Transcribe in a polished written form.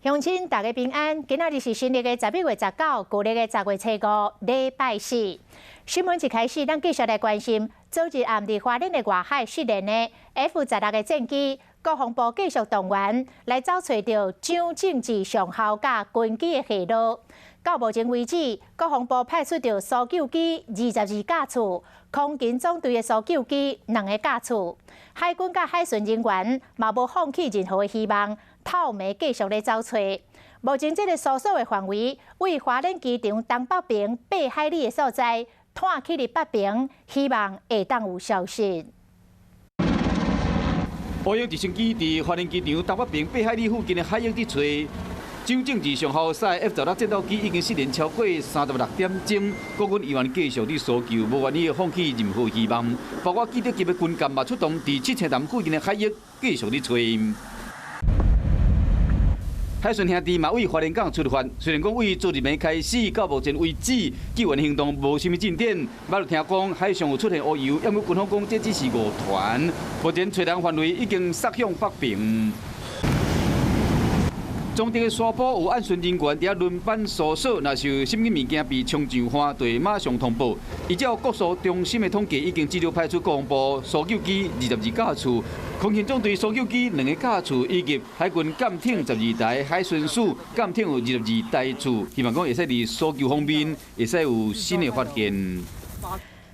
乡亲大家平安，今仔日是新历的11月19，旧历的10月初5，礼拜四。新闻一开始，咱继续来关心，昨日暗伫花莲的外海失联的 F-16的战机，国防部继续动员来找找到蒋正治上校甲军机的下落。到目前为止，国防部派出到搜救机22架次，空勤总队的搜救机2个架次，海军甲海巡人员嘛无放弃任何的希望。 透暝继续咧找找，目前这个搜索的范围为花莲机场东北边8海里的所在，探去伫北边，希望会当有消息。乌鹰直升机伫花莲机场东北边8海里附近的海域伫找。蒋正治上校驶 F-16战斗机已经失联超过36点钟，国军依然继续伫搜救，无愿意放弃任何希望。包括记者级的军舰嘛出动伫7千南附近的海域继续伫找。 海巡兄弟嘛为花莲港出发，虽然讲为昨日暝开始到目前为止，救援行动无甚物进展。捌有听讲海上有出现乌油，因为军方讲这只是误传。目前找人范围已经杀向北平。中地的沙坡有安巡人员伫遐轮班搜索，若是有什么物件被冲上花，就会马上通报。依照国搜中心的统计，已经至少派出国防部搜救机22架次。 空勤总队搜救机2个架次，以及海军舰艇12台、海巡署舰艇有22台次，希望讲会使伫搜救方面会使有新的发现。